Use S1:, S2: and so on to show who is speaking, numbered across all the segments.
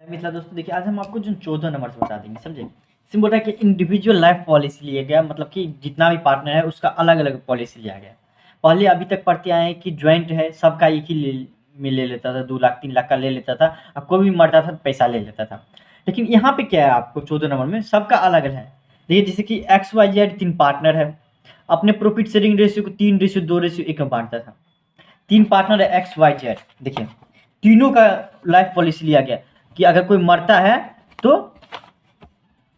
S1: मिथिला दोस्तों देखिए, आज हम आपको जो 14 नंबर से बता देंगे, समझे। इसमें बोल रहा है कि इंडिविजुअल लाइफ पॉलिसी लिया गया, मतलब कि जितना भी पार्टनर है उसका अलग अलग पॉलिसी लिया गया। पहले अभी तक पढ़ते आए हैं कि ज्वाइंट है, सबका एक ही में ले लेता था, 2 लाख 3 लाख का ले लेता था। अब कोई भी मरता था तो पैसा ले लेता था। लेकिन यहाँ पे क्या है, आपको 14 नंबर में सबका अलग अलग है। देखिए, जैसे कि XYZ 3 पार्टनर है, अपने प्रॉफिट शेयरिंग रेशियो को 3:2:1 में बांटता था। 3 पार्टनर है XYZ, देखिए तीनों का लाइफ पॉलिसी लिया गया कि अगर कोई मरता है तो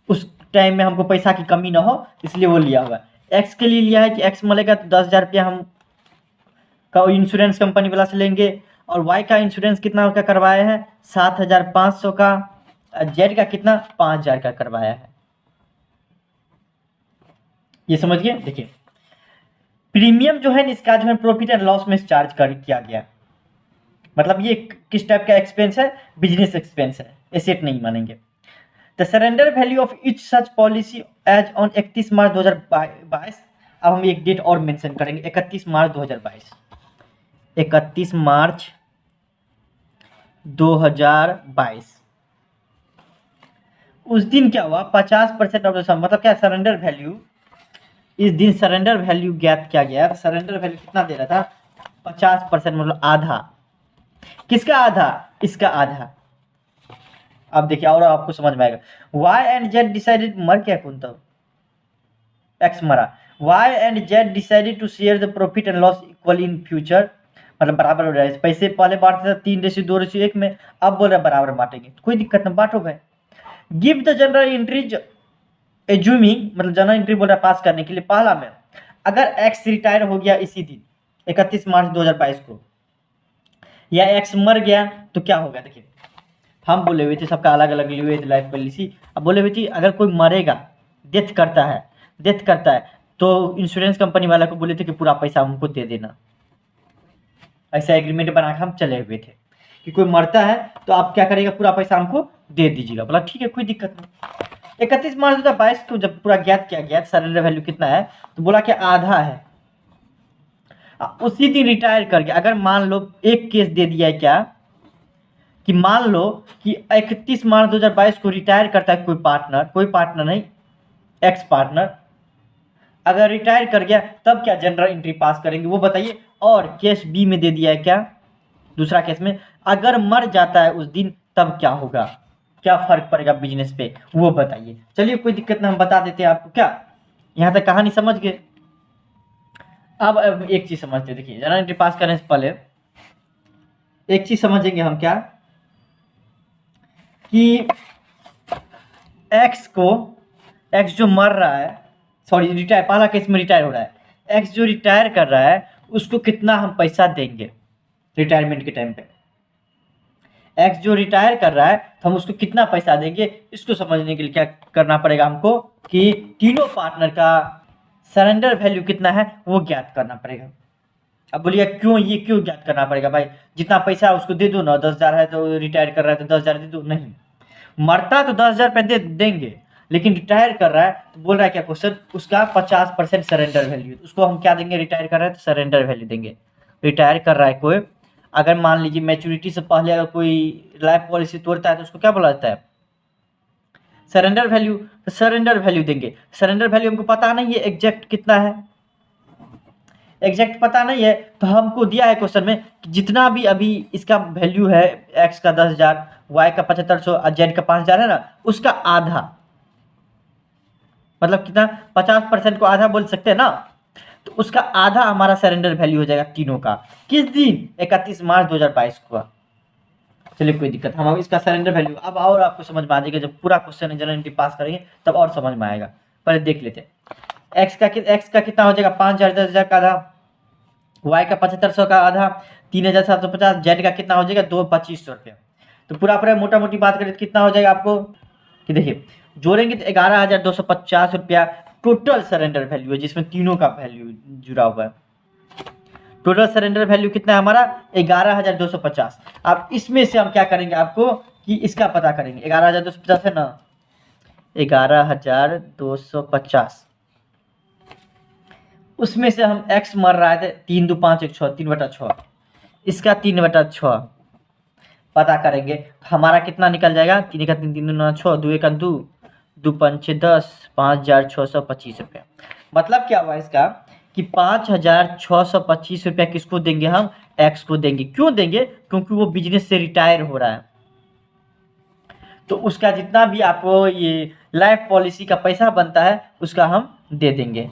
S1: उस टाइम में हमको पैसा की कमी ना हो, इसलिए वो लिया हुआ है। एक्स के लिए लिया है कि एक्स मरेगा तो 10,000 रुपया हम का इंश्योरेंस कंपनी वाला से लेंगे। और वाई का इंश्योरेंस कितना का करवाया है, 7,500 का। जेड का कितना, 5,000 का करवाया है। ये समझिए। देखिए, प्रीमियम जो है इसका जो है प्रॉफिट एंड लॉस में चार्ज कर किया गया, मतलब ये किस टाइप का एक्सपेंस है, बिजनेस एक्सपेंस है, एसेट नहीं मानेंगे। The surrender value of each such policy as on 31 March 2022। अब हम एक डेट और मेंशन करेंगे, 31 मार्च 2022। 31 मार्च 2022 उस दिन क्या हुआ, 50% ऑफ द सम, मतलब क्या सरेंडर वैल्यू, इस दिन सरेंडर वैल्यू ज्ञात किया गया। सरेंडर वैल्यू कितना दे रहा था, 50%, मतलब आधा। किसका आधा, इसका आधा। अब देखिए और आपको समझ में आएगा। वाई एंड जेड डिसाइडेड, मर क्या कौन था, एक्स मरा। Y and Z decided to share the profit and loss equally in future, मतलब बराबर हो रहा है। पैसे पहले बांटते थे 3:2:1 में, अब बोल रहे बराबर बांटेंगे, कोई दिक्कत नहीं, बांटो भाई। Give the general entries assuming, मतलब जनरल एंट्री बोल रहा है पास करने के लिए। पहला में अगर एक्स रिटायर हो गया इसी दिन 31 मार्च 2022 को, या एक्स मर गया तो क्या होगा। देखिए, हम बोले हुए थे सबका अलग अलग लिए हुए थे लाइफ पॉलिसी। अब बोले हुए थे अगर कोई मरेगा, डेथ करता है तो इंश्योरेंस कंपनी वाला को बोले थे कि पूरा पैसा हमको दे देना। ऐसा एग्रीमेंट बना के हम चले हुए थे कि कोई मरता है तो आप क्या करेगा, पूरा पैसा हमको दे दीजिएगा। बोला ठीक है, कोई दिक्कत नहीं। 31 मार्च 2022 को जब पूरा ज्ञात किया गया सरेंडर वैल्यू कितना है, तो बोला कि आधा है। उसी दिन रिटायर कर गया। अगर मान लो एक केस दे दिया है क्या, कि मान लो कि 31 मार्च 2022 को रिटायर करता है कोई पार्टनर नहीं, एक्स पार्टनर अगर रिटायर कर गया, तब क्या जनरल एंट्री पास करेंगे वो बताइए। और केस बी में दे दिया है क्या, दूसरा केस में अगर मर जाता है उस दिन, तब क्या होगा, क्या फर्क पड़ेगा बिजनेस पे, वो बताइए। चलिए कोई दिक्कत नहीं, हम बता देते हैं आपको। क्या यहाँ तक कहानी समझ गए। अब एक चीज समझते, देखिए जनरल एंट्री पास करने से पहले एक चीज समझेंगे हम, क्या कि एक्स जो मर रहा है, सॉरी रिटायर, पहला केस में रिटायर हो रहा है, एक्स जो रिटायर कर रहा है उसको कितना हम पैसा देंगे रिटायरमेंट के टाइम पे। एक्स जो रिटायर कर रहा है तो हम उसको कितना पैसा देंगे, इसको समझने के लिए क्या करना पड़ेगा हमको, कि तीनों पार्टनर का सरेंडर वैल्यू कितना है वो ज्ञात करना पड़ेगा। अब बोलिए क्यों ज्ञात करना पड़ेगा भाई, जितना पैसा उसको दे दो ना, 10,000 है तो रिटायर कर रहा है तो 10,000 दे दो, नहीं। मरता तो 10,000 रुपये देंगे, लेकिन रिटायर कर रहा है तो बोल रहा है क्या क्वेश्चन, उसका 50% सरेंडर वैल्यू, उसको हम क्या देंगे, रिटायर कर रहा है तो सरेंडर वैल्यू देंगे। रिटायर कर रहा है कोई, अगर मान लीजिए मैच्योरिटी से पहले अगर कोई लाइफ पॉलिसी तोड़ता है तो उसको क्या बोला जाता है, सरेंडर वैल्यू। तो सरेंडर वैल्यू देंगे। सरेंडर वैल्यू हमको पता नहीं है एग्जैक्ट कितना है, एग्जैक्ट पता नहीं है, तो हमको दिया है क्वेश्चन में कि जितना भी अभी इसका वैल्यू है, एक्स का 10,000, वाई का 7,500 और जेड का 5,000 है ना, उसका आधा, मतलब कितना, 50% को आधा बोल सकते हैं ना, तो उसका आधा हमारा सरेंडर वैल्यू हो जाएगा तीनों का। किस दिन, 31 मार्च 2022 को। चलिए कोई दिक्कत, हम इसका सरेंडर वैल्यू अब और आपको समझ में आ जाएगा, जब पूरा क्वेश्चन जनरल एंट्री पास करेंगे तब और समझ में आएगा। पहले देख लेते हैं। एक्स का कितना हो जाएगा, 5,000, 10,000 का आधा, वाई का 7,500 का आधा, 3,750, जेड का कितना हो जाएगा, 2,250 रुपया। तो पूरा मोटा मोटी बात करें तो कितना हो जाएगा आपको, कि देखिए जोड़ेंगे तो 11,250 रुपया टोटल सरेंडर वैल्यू है, जिसमें तीनों का वैल्यू जुड़ा हुआ है। टोटल सरेंडर वैल्यू कितना है हमारा, 11,250। अब इसमें से हम क्या करेंगे आपको, कि इसका पता करेंगे। 11,250 है ना, 11,250, उसमें से हम x मर रहा है 3 2 5 1 6, 3/6, इसका 3/6, पता करेंगे तो हमारा कितना निकल जाएगा, 3 का 3 3 दूना 6, 2 का 2, 2 पंचे 10, 5,625 रुपया। मतलब क्या हुआ इसका कि 5,625 रुपया किसको देंगे हम, एक्स को देंगे। क्यों देंगे, क्योंकि वो बिजनेस से रिटायर हो रहा है, तो उसका जितना भी आपको ये लाइफ पॉलिसी का पैसा बनता है उसका हम दे देंगे।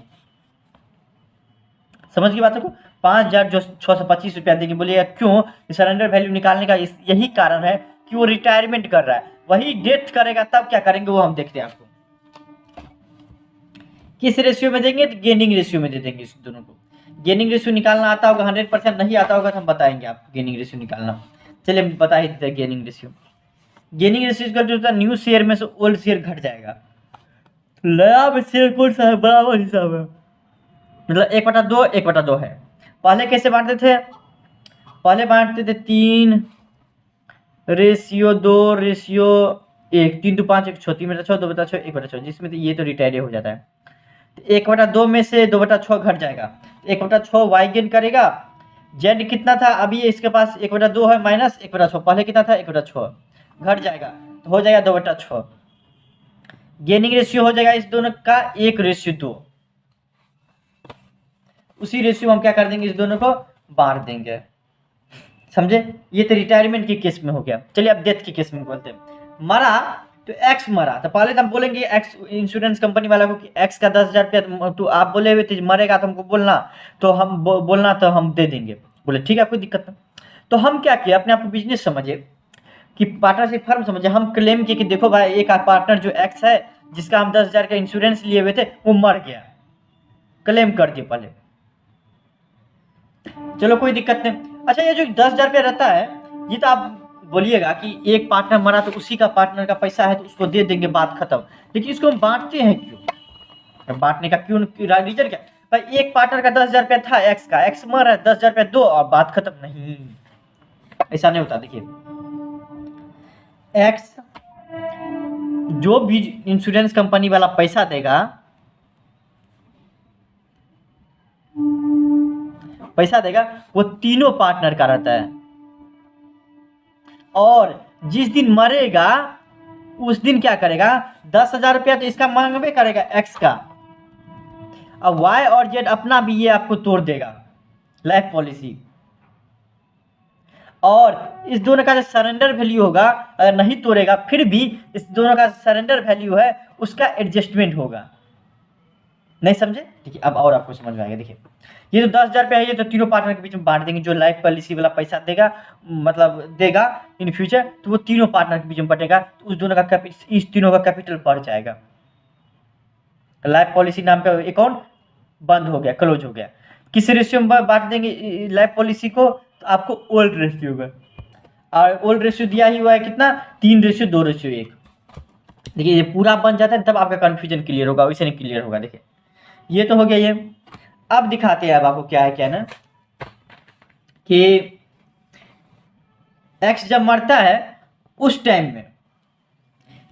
S1: समझ की बातों को, 5,625 रुपया देंगे। बोलिएगा क्यों, सरेंडर वैल्यू निकालने का यही कारण है कि वो रिटायरमेंट कर रहा है, वही डेथ करेगा तब क्या करेंगे वो हम देखते हैं आपको। किस रेशियो में देंगे, तो गेनिंग रेशियो में दे देंगे इस दोनों को। गेनिंग रेशियो निकालना आता होगा, 100% नहीं आता होगा तो हम बताएंगे आपको गेनिंग रेशियो निकालना। चलिए बता ही देते हैं गेनिंग रेशियो। गेनिंग रेशियो का जो होता है, न्यू शेयर में से ओल्ड शेयर घट जाएगा, नया में शेयर कौन सा है, बराबर हिसाब है, मतलब 1/2 1/2 है। पहले कैसे बांटते थे, पहले बांटते थे 3:2:1, 3 2 5 1 6, 3/6 2/6 1/6, जिसमें तो ये तो रिटायर हो जाता है। 1/2 में से 2/6 घट जाएगा, 1/6 वाई गेन करेगा। जेड कितना था, अभी इसके पास 1/2 है माइनस 1/6, पहले कितना था 1/6, घट जाएगा तो हो जाएगा 2/6। गेनिंग रेशियो हो जाएगा इस दोनों का 1:2। उसी रेशियो हम क्या कर देंगे, इस दोनों को बांट देंगे। समझे, ये तो रिटायरमेंट के केस में हो गया। चलिए अब डेथ के केस में बोलते हैं। मरा तो एक्स मरा, तो पहले तो हम बोलेंगे एक्स इंश्योरेंस कंपनी वाला को कि एक्स का 10,000 रुपया तो आप बोले हुए थे मरेगा तो हमको बोलना, तो हम बोलना तो हम दे देंगे। बोले ठीक है कोई दिक्कत नहीं। तो हम क्या किए, अपने आप को बिजनेस समझे कि पार्टनरशिप फर्म समझे। हम क्लेम किए कि देखो भाई एक पार्टनर जो एक्स है जिसका हम 10,000 का इंश्योरेंस लिए हुए थे वो मर गया, क्लेम कर दिए पहले। चलो कोई दिक्कत नहीं। अच्छा ये जो 10,000 रुपया रहता है, ये तो आप बोलिएगा कि एक पार्टनर मरा तो उसी का पार्टनर का पैसा है तो उसको दे देंगे, बात खत्म। लेकिन इसको हम बांटते हैं क्यों, बांटने का क्यों रीजन क्या भाई, एक पार्टनर का 10,000 रुपया था एक्स का, एक्स मरा 10,000 रुपया दो और बात खत्म, नहीं ऐसा नहीं होता। देखिए एक्स जो भी इंश्योरेंस कंपनी वाला पैसा देगा, वो तीनों पार्टनर का रहता है, और जिस दिन मरेगा उस दिन क्या करेगा, 10,000 रुपया तो इसका मांगवे करेगा एक्स का, अब वाई और जेड अपना भी ये आपको तोड़ देगा लाइफ पॉलिसी, और इस दोनों का जो सरेंडर वैल्यू होगा अगर नहीं तोड़ेगा फिर भी इस दोनों का सरेंडर वैल्यू है उसका एडजस्टमेंट होगा। नहीं समझे, ठीक है अब और आपको समझ में आएगा। देखिए ये तो 10,000 रुपया है, ये तो तीनों पार्टनर के बीच में बांट देंगे। जो लाइफ पॉलिसी वाला पैसा देगा, मतलब देगा इन फ्यूचर, तो वो तीनों पार्टनर के बीच में बटेगा, तो उस दोनों का इस तीनों का कैपिटल बढ़ जाएगा। लाइफ पॉलिसी नाम का अकाउंट बंद हो गया, क्लोज हो गया। किस रेशियो में बांट देंगे लाइफ पॉलिसी को, तो आपको ओल्ड रेशियो में, और ओल्ड रेशियो दिया ही हुआ है कितना, 3:2:1। देखिए ये पूरा बन जाता है तब आपका कंफ्यूजन क्लियर होगा, वैसे नहीं क्लियर होगा। देखिए ये तो हो गया ये। अब दिखाते हैं अब आपको क्या है क्या ना, कि एक्स जब मरता है उस टाइम में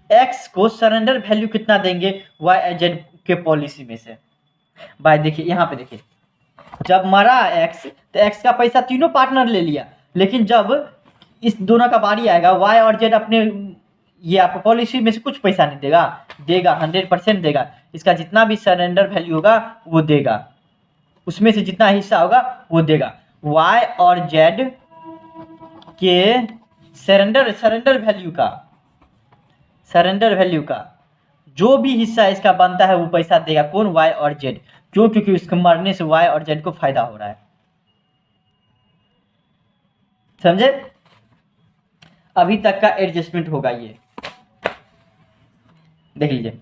S1: एक्स को सरेंडर वैल्यू कितना देंगे वाई जेड के पॉलिसी में से। भाई देखिए यहाँ पे देखिए, जब मरा एक्स तो एक्स का पैसा तीनों पार्टनर ले लिया, लेकिन जब इस दोनों का बारी आएगा वाई और जेड अपने ये आपको पॉलिसी में से कुछ पैसा नहीं देगा, देगा 100% देगा। इसका जितना भी सरेंडर वैल्यू होगा वो देगा, उसमें से जितना हिस्सा होगा वो देगा। वाई और जेड के सरेंडर वैल्यू का जो भी हिस्सा इसका बनता है वो पैसा देगा कौन, वाई और जेड। क्यों, क्योंकि उसके मरने से वाई और जेड को फायदा हो रहा है। समझे, अभी तक का एडजस्टमेंट होगा ये, देख लीजिए।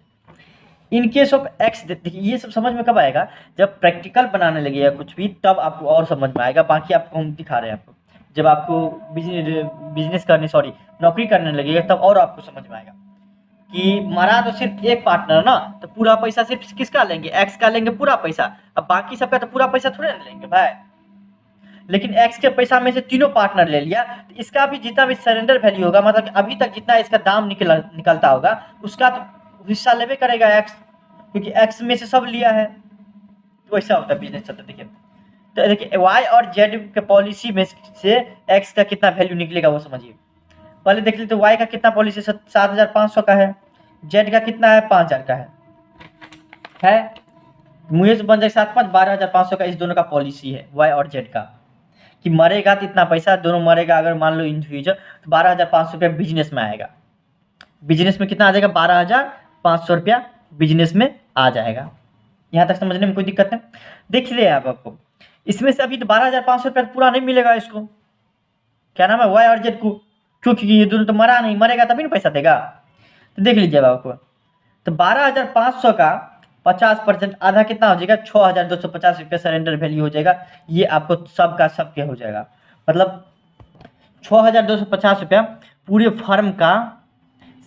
S1: इन केस ऑफ एक्स, देखिए ये सब समझ में कब आएगा, जब प्रैक्टिकल बनाने लगेगा कुछ भी तब आपको और समझ में आएगा। बाकी आपको हम दिखा रहे हैं आपको, जब आपको बिजनेस करने नौकरी करने लगेगा तब और आपको समझ में आएगा कि मरा तो सिर्फ एक पार्टनर ना, तो पूरा पैसा सिर्फ किसका लेंगे, एक्स का लेंगे पूरा पैसा। अब बाकी सबका तो पूरा पैसा थोड़े ना लेंगे भाई, लेकिन एक्स के पैसा में से तीनों पार्टनर ले लिया, तो इसका भी जितना भी सरेंडर वैल्यू होगा, मतलब अभी तक जितना इसका दाम निकलता होगा उसका तो हिस्सा लेवे करेगा एक्स, क्योंकि एक्स में से सब लिया है। तो ऐसा होता है बिजनेस चलता है। देखिए तो देखिए वाई और जेड के पॉलिसी में से एक्स का कितना वैल्यू निकलेगा वो समझिए। पहले देख लेते वाई का कितना पॉलिसी 7,500 का है, जेड का कितना है 5,000 का है मुझे से बन जाए 7 5 12,500 का इस दोनों का पॉलिसी है वाई और जेड का, कि मरेगा तो इतना पैसा दोनों मरेगा अगर मान लो इन फ्यूचर तो 12,500 रुपया बिजनेस में आएगा, बिजनेस में कितना आ जाएगा 12,500 रुपया बिजनेस में आ जाएगा। यहाँ तक समझने में कोई दिक्कत नहीं। देख लिया आप आपको इसमें से अभी तो 12,500 रुपया पूरा नहीं मिलेगा इसको, क्या नाम है वाई और जेड को, क्योंकि ये दोनों तो मरा नहीं, मरेगा तभी ना पैसा देगा। तो देख लीजिए आपको तो 12,500 का 50% आधा कितना हो जाएगा 6,250 रुपया सरेंडर वैल्यू हो जाएगा। ये आपको सबका सबके हो जाएगा, मतलब 6,250 रुपया पूरे फर्म का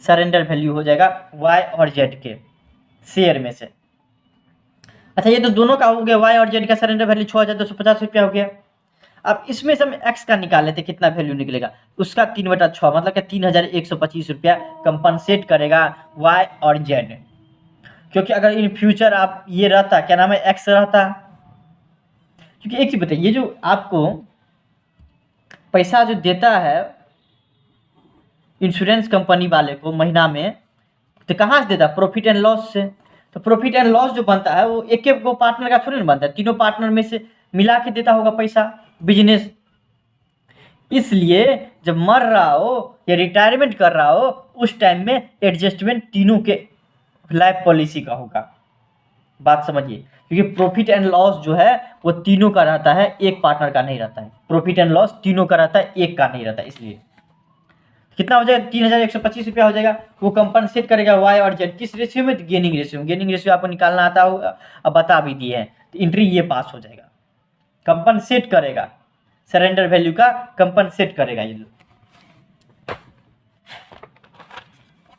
S1: सरेंडर वैल्यू हो जाएगा वाई और जेड के शेयर में से। अच्छा ये तो दोनों का हो गया, वाई और जेड का सरेंडर वैल्यू 6,250 रुपया हो गया। अब इसमें से हम एक्स का निकाल लेते कितना वैल्यू निकलेगा, उसका 3/6 मतलब कि 3,125 रुपया कंपनसेट करेगा वाई और जेड, क्योंकि अगर इन फ्यूचर आप ये रहता क्या नाम है एक्स रहता, क्योंकि एक चीज बताइए ये जो आपको पैसा जो देता है इंश्योरेंस कंपनी वाले को महीना में, तो कहाँ से देता है प्रॉफिट एंड लॉस से। तो प्रॉफिट एंड लॉस जो बनता है वो एक एक को पार्टनर का थोड़ी ना बनता है, तीनों पार्टनर में से मिला के देता होगा पैसा बिजनेस। इसलिए जब मर रहा हो या रिटायरमेंट कर रहा हो उस टाइम में एडजस्टमेंट तीनों के लाइफ पॉलिसी का होगा, बात समझिए, क्योंकि प्रॉफिट एंड लॉस जो है वो तीनों का रहता है, एक पार्टनर का नहीं रहता है। प्रॉफिट एंड लॉस तीनों का रहता है, एक का नहीं रहता है। इसलिए कितना हो जाएगा 3,125 रुपया हो जाएगा। वो कंपनसेट करेगा वाई और जेड किस रेशियो में, गेनिंग रेशियो। गेनिंग रेशियो आपको निकालना आता होगा, अब बता भी दिए हैं, तो इंट्री ये पास हो जाएगा। कंपनसेट करेगा सरेंडर वैल्यू का, कंपनसेट करेगा ये लोग।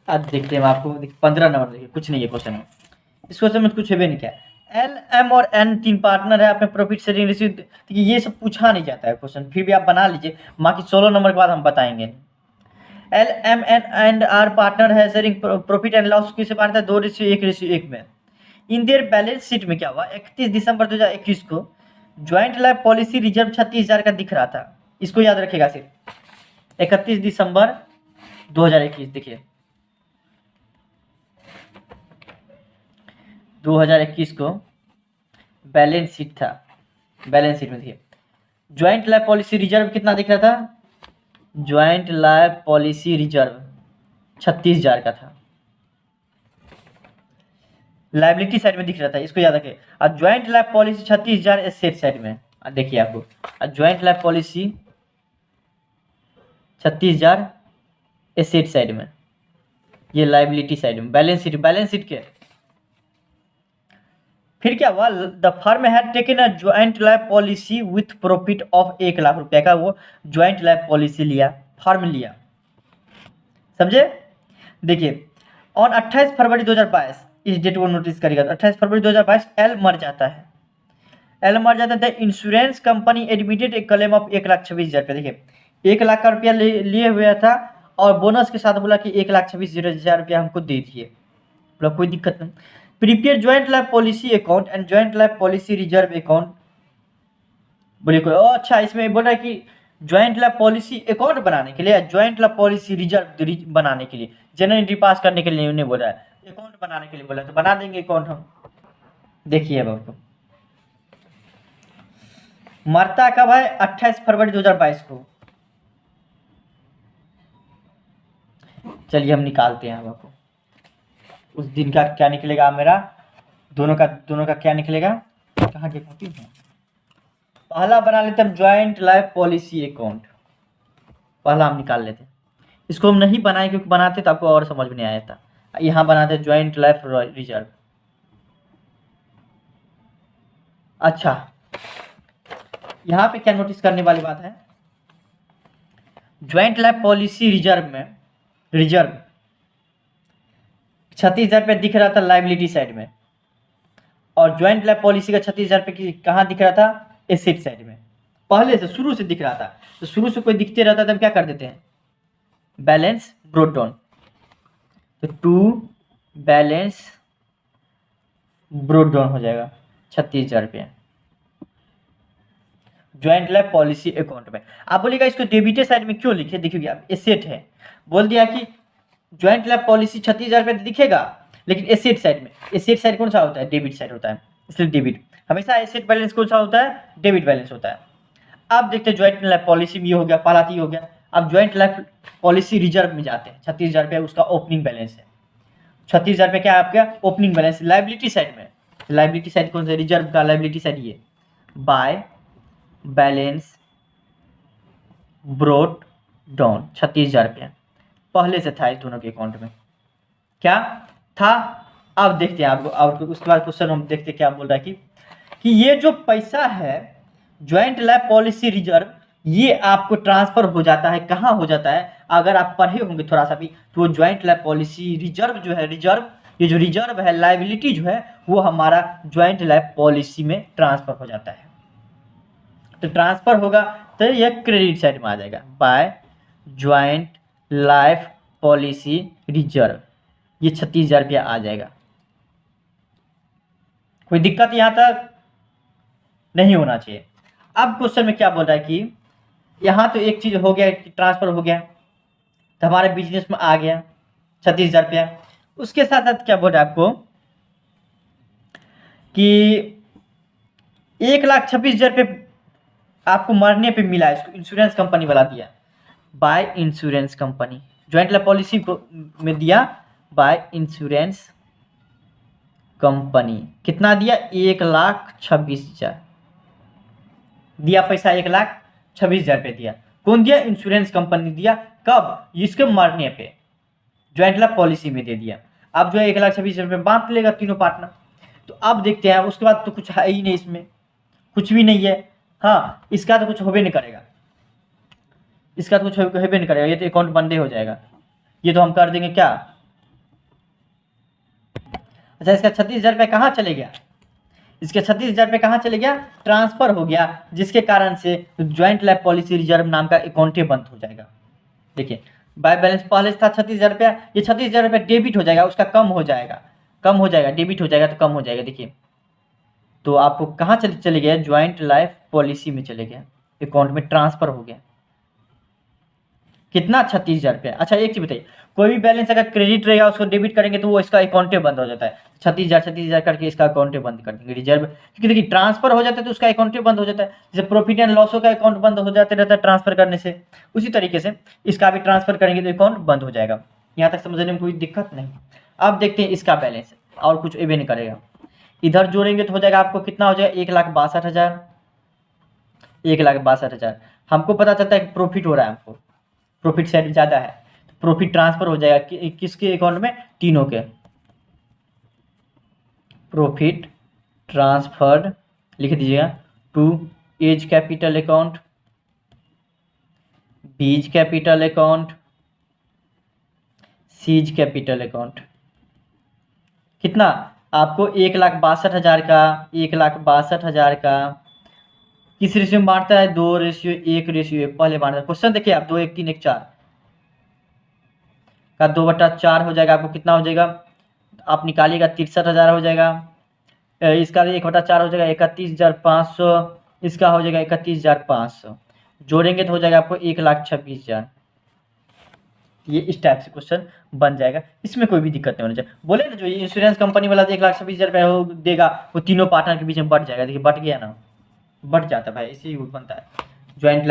S1: आज देखते हैं आपको 15 नंबर देखिए, कुछ नहीं है क्वेश्चन में, इस क्वेश्चन में कुछ है नहीं क्या। एल एम और एन 3 पार्टनर है अपने प्रॉफिट शेयरिंग रेशियो, ये सब पूछा नहीं जाता है क्वेश्चन, फिर भी आप बना लीजिए, बाकी 16 नंबर के बाद हम बताएंगे। L M N and R partner है शेयरिंग प्रॉफिट एंड लॉस किसे मानता है 2:1:1 में। इन देयर बैलेंस शीट में क्या हुआ 31 दिसंबर 2021 को ज्वाइंट लाइफ पॉलिसी रिजर्व 36,000 का दिख रहा था, इसको याद रखेगा सिर्फ 31 दिसंबर 2021। देखिए 2021 को बैलेंस शीट था, बैलेंस शीट में देखिए ज्वाइंट लाइफ पॉलिसी रिजर्व कितना दिख रहा था, ज्वाइंट लाइफ पॉलिसी रिजर्व 36,000 का था, लाइबिलिटी साइड में दिख रहा था, इसको याद रखें। और joint life policy 36,000 asset side में, देखिए आपको joint life policy 36,000 asset side में, ये लाइबिलिटी साइड में, बैलेंस शीट के। फिर क्या हुआ the firm had taken a joint life policy with profit of 1 lakh रुपए का वो ज्वाइंट लाइफ पॉलिसी लिया, फर्म लिया, समझे। देखिए ऑन 28 फरवरी 2022 इस डेट को नोटिस करेगा, 28 फरवरी 2022 एल मर जाता है, एल मर जाता है, इंश्योरेंस कंपनी एडमिटेड एक क्लेम ऑफ 1,26,000 रुपये। देखिए 1 लाख का रुपया लिए हुआ था और बोनस के साथ बोला कि 1,26,000 रुपया हमको दे दिए, बोला कोई दिक्कत नहीं। Prepare joint life policy account and joint life policy reserve account, बोले कोई अच्छा इसमें बोला कि ज्वाइंट लाइफ पॉलिसी अकाउंट बनाने के लिए, ज्वाइंट लाइफ पॉलिसी रिजर्व बनाने के लिए, जनरल एंट्री पास करने के लिए उन्हें बोला है, अकाउंट बनाने के लिए बोला, तो बना देंगे अकाउंट हम। देखिए अब आपको मरता कब है 28 फरवरी 2022 को, चलिए हम निकालते हैं अब आपको उस दिन का क्या निकलेगा मेरा, दोनों का क्या निकलेगा, कहाँ की कॉपी है। पहला बना लेते हम ज्वाइंट लाइफ पॉलिसी अकाउंट, पहला हम निकाल लेते हैं, इसको हम नहीं बनाए क्योंकि बनाते तो आपको और समझ में नहीं आया था। यहाँ बनाते ज्वाइंट लाइफ रिजर्व। अच्छा यहाँ पे क्या नोटिस करने वाली बात है, ज्वाइंट लाइफ पॉलिसी रिजर्व में रिजर्व 36,000 रुपये दिख रहा था लाइबिलिटी साइड में, और ज्वाइंट लाइफ पॉलिसी का 36,000 रुपये कहाँ दिख रहा था, एसेट साइड में, पहले से शुरू से दिख रहा था। तो शुरू से कोई दिखते रहता तो हम क्या कर देते हैं, बैलेंस ब्रोट डाउन, तो टू बैलेंस ब्रोट डाउन हो जाएगा 36,000 रुपये। ज्वाइंट लाइफ पॉलिसी अकाउंट में। आप बोलिएगा इसको डेबिट साइड में क्यों लिखे, देखिए आप एसेट है, बोल दिया कि ज्वाइंट लाइफ पॉलिसी 36,000 रुपये दिखेगा, लेकिन एसेट साइड में, एसेट साइड कौन सा होता है, डेबिट साइड होता है, इसलिए डेबिट, हमेशा एसेट बैलेंस कौन सा होता है, डेबिट बैलेंस होता है। अब देखते हैं ज्वाइंट लाइफ पॉलिसी में ये हो गया, पहला तो ये हो गया। अब ज्वाइंट लाइफ पॉलिसी रिजर्व में जाते हैं, 36,000 रुपये उसका ओपनिंग बैलेंस है, 36,000 रुपये क्या है आपका ओपनिंग बैलेंस। लाइबिलिटी साइड में, लाइबिलिटी साइड कौन सा, रिजर्व का लाइबिलिटी साइड ये बाय बैलेंस ब्रोट डाउन, 36,000 रुपये पहले से था इस दोनों के अकाउंट में, क्या था। अब देखते हैं आपको, और उसके बाद क्वेश्चन हम देखते हैं क्या बोल रहा है कि ये जो पैसा है ज्वाइंट लाइफ पॉलिसी रिजर्व, ये आपको ट्रांसफर हो जाता है, कहाँ हो जाता है, अगर आप पढ़े होंगे थोड़ा सा भी तो ज्वाइंट लाइफ पॉलिसी रिजर्व जो है, रिजर्व, ये जो रिजर्व है लाइबिलिटी जो है वो हमारा ज्वाइंट लाइफ पॉलिसी में ट्रांसफर हो जाता है। तो ट्रांसफर होगा तो ये क्रेडिट साइड में आ जाएगा, by joint life policy reserve, ये 36,000 रुपया आ जाएगा। कोई दिक्कत यहाँ तक नहीं होना चाहिए। अब क्वेश्चन में क्या बोल रहा है कि यहाँ तो एक चीज हो गया कि ट्रांसफर हो गया तो हमारे बिजनेस में आ गया 36,000 रुपया। उसके साथ साथ क्या बोल रहा है आपको कि 1,26,000 रुपये आपको मरने पे मिला, इसको इंश्योरेंस कंपनी वाला दिया, by insurance company, joint life policy में दिया बाय इंश्योरेंस कंपनी। कितना दिया, 1,26,000 दिया पैसा, 1,26,000 रुपये दिया। कौन दिया, इंश्योरेंस कंपनी दिया। कब, इसके मरने पे ज्वाइंट लाइफ पॉलिसी में दे दिया। अब जो है 1,26,000 रुपये बांट लेगा तीनों पार्टनर। तो अब देखते हैं, उसके बाद तो कुछ है ही नहीं इसमें, कुछ भी नहीं है। हाँ, इसका तो कुछ होबे नहीं करेगा, इसका तो कुछ होबे नहीं करेगा, ये तो अकाउंट बंदे हो जाएगा। ये तो हम कर देंगे क्या, अच्छा इसका 36,000 रुपये कहाँ चले गया, इसके 36,000 रुपये कहाँ चले गया, ट्रांसफर हो गया, जिसके कारण से ज्वाइंट लाइफ पॉलिसी रिजर्व नाम का अकाउंट बंद हो जाएगा। देखिए बाय बैलेंस पहले था 36,000 रुपया, ये 36,000 रुपया डेबिट हो जाएगा, उसका कम हो जाएगा, कम हो जाएगा, डेबिट हो जाएगा तो कम हो जाएगा। देखिए तो आपको कहाँ चले गया, ज्वाइंट लाइफ पॉलिसी में चले गया, अकाउंट में ट्रांसफर हो गया। कितना, 36,000 रुपया। अच्छा एक चीज बताइए, कोई भी बैलेंस अगर क्रेडिट रहेगा उसको डेबिट करेंगे तो वो इसका अकाउंट बंद हो जाता है, 36,000 करके इसका अकाउंट बंद कर देंगे रिजर्व, क्योंकि देखिए ट्रांसफर हो जाता है तो उसका अकाउंट बंद हो जाता है। जैसे प्रॉफिट एंड लॉसों का अकाउंट बंद हो जाते रहता है ट्रांसफर करने से, उसी तरीके से इसका भी ट्रांसफर करेंगे तो अकाउंट बंद हो जाएगा। यहाँ तक समझने में कोई दिक्कत नहीं। अब देखते हैं इसका बैलेंस, और कुछ एवे नहीं करेगा, इधर जोड़ेंगे तो हो जाएगा आपको कितना हो जाएगा, 1,62,000, 1,62,000। हमको पता चलता है कि प्रॉफिट हो रहा है, हमको प्रॉफिट साइड ज़्यादा है, तो प्रॉफिट ट्रांसफर हो जाएगा किसके अकाउंट में, तीनों के। प्रॉफिट ट्रांसफर्ड लिख दीजिएगा to A's capital account, B's capital account, C's capital account. कितना आपको, 1,62,000 का, 1,62,000 का किस रेशियो में बांटता है, 2:1:1 पहले बांटता है। क्वेश्चन देखिए आप, 2 1 3 1 4 का 2/4 हो जाएगा, आपको कितना हो जाएगा, आप निकालिएगा 63,000 हो जाएगा। इसका 1/4 हो जाएगा 31,500, इसका हो जाएगा 31,500, जोड़ेंगे तो हो जाएगा आपको 1,26,000। ये इस टाइप से क्वेश्चन बन जाएगा, इसमें कोई भी दिक्कत नहीं होनी चाहिए। बोले ना जो इंश्योरेंस कंपनी वाला 1,26,000 रुपये देगा, वो तीनों पार्टनर के बीच में बट जाएगा। देखिए बट गया ना, बट जाता है भाई, इसी बनता है ज्वाइंट